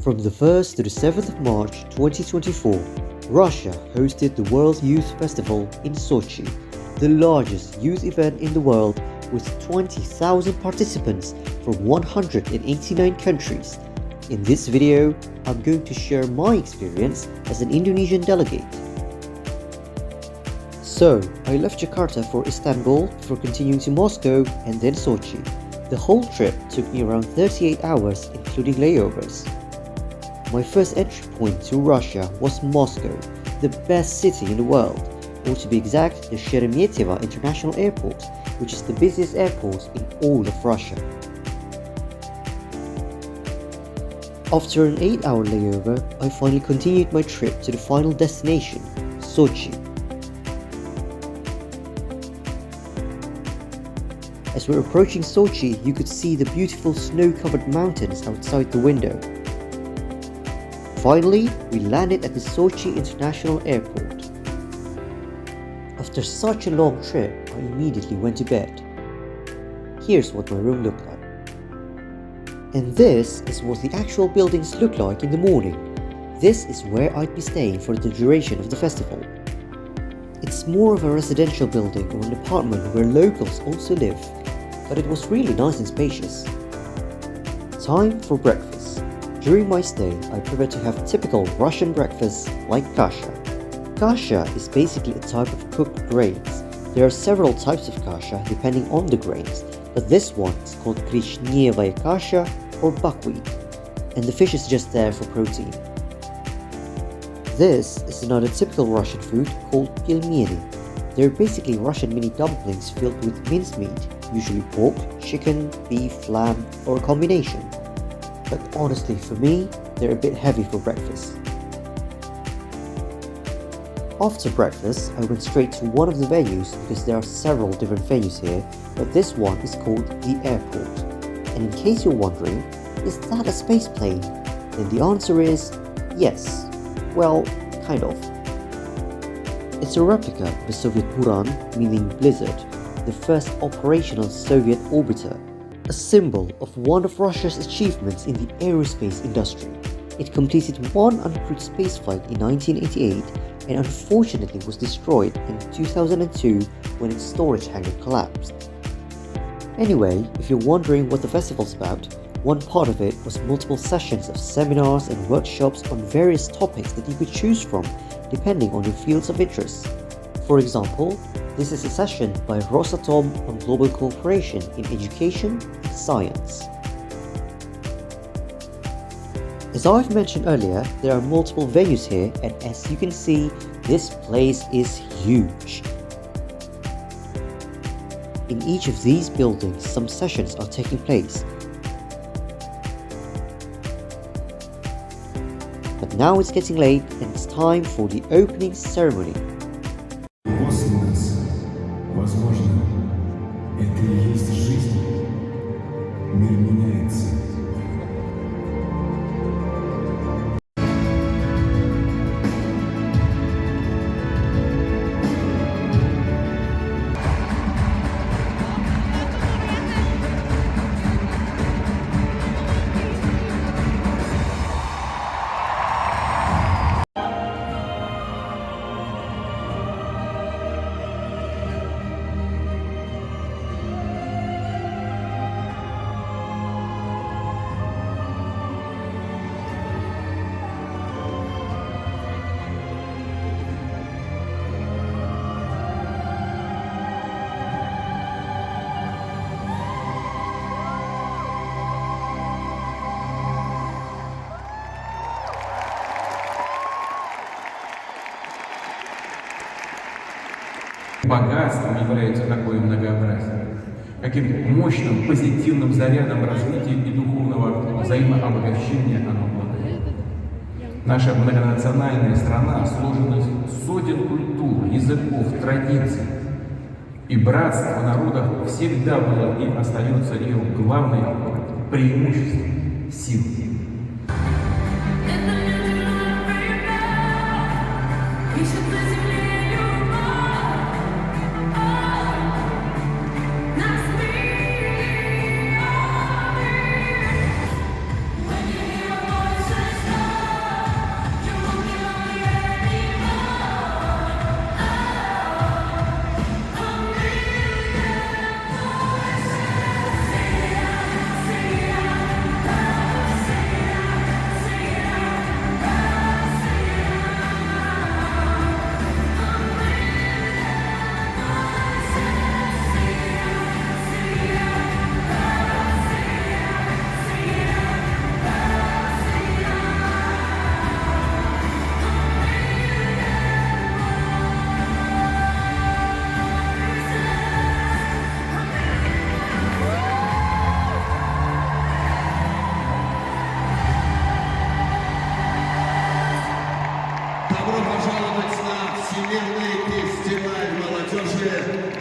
From the 1st to the 7th of March 2024, Russia hosted the World Youth Festival in Sochi, the largest youth event in the world with 20,000 participants from 189 countries. In this video, I'm going to share my experience as an Indonesian delegate. So, I left Jakarta for Istanbul before continuing to Moscow and then Sochi. The whole trip took me around 38 hours including layovers. My first entry point to Russia was Moscow, the best city in the world, or to be exact, the Sheremetyevo International Airport, which is the busiest airport in all of Russia. After an 8-hour layover, I finally continued my trip to the final destination, Sochi. As we're approaching Sochi, you could see the beautiful snow-covered mountains outside the window. Finally, we landed at the Sochi International Airport. After such a long trip, I immediately went to bed. Here's what my room looked like. And this is what the actual buildings look like in the morning. This is where I'd be staying for the duration of the festival. It's more of a residential building or an apartment where locals also live, but it was really nice and spacious. Time for breakfast. During my stay, I preferred to have typical Russian breakfast like kasha. Kasha is basically a type of cooked grains. There are several types of kasha depending on the grains, but this one is called Grishnevaya kasha or buckwheat, and the fish is just there for protein. This is another typical Russian food called pelmeni. They're basically Russian mini dumplings filled with mincemeat, usually pork, chicken, beef, lamb, or a combination. But honestly, for me, they're a bit heavy for breakfast. After breakfast, I went straight to one of the venues because there are several different venues here, but this one is called the airport. And in case you're wondering, is that a space plane? Then the answer is yes. Well, kind of. It's a replica of the Soviet Buran, meaning blizzard, the first operational Soviet orbiter, a symbol of one of Russia's achievements in the aerospace industry. It completed one uncrewed spaceflight in 1988 and unfortunately was destroyed in 2002 when its storage hangar collapsed. Anyway, if you're wondering what the festival's about, one part of it was multiple sessions of seminars and workshops on various topics that you could choose from depending on your fields of interest. For example, this is a session by Rosatom on global cooperation in education and science. As I've mentioned earlier, there are multiple venues here, and as you can see, this place is huge. In each of these buildings, some sessions are taking place. But now it's getting late and it's time for the opening ceremony. Возможно, это и есть жизнь. Мир меняется. Богатством является такое многообразие, каким мощным позитивным зарядом развития и духовного взаимообогащения оно обладает. Наша многонациональная страна сложена из сотен культур, языков, традиций, и братство народов всегда было и остается ее главным преимуществом, силой. When you hear voices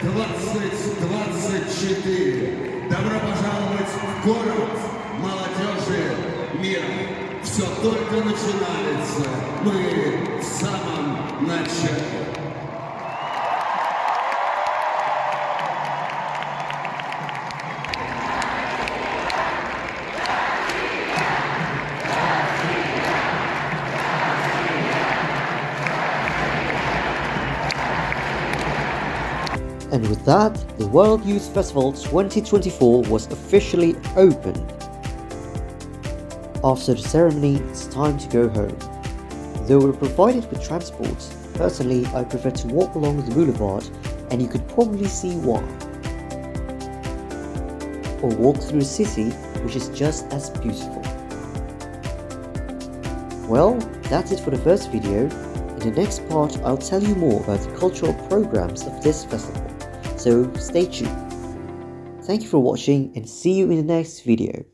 2024. Добро пожаловать в город молодежи мира. Все только начинается. Мы в самом начале. And with that, the World Youth Festival 2024 was officially opened. After the ceremony, it's time to go home. Though we're provided with transport, personally I prefer to walk along the boulevard, and you could probably see why. Or walk through a city which is just as beautiful. Well, that's it for the first video. In the next part, I'll tell you more about the cultural programs of this festival, so stay tuned. Thank you for watching and see you in the next video.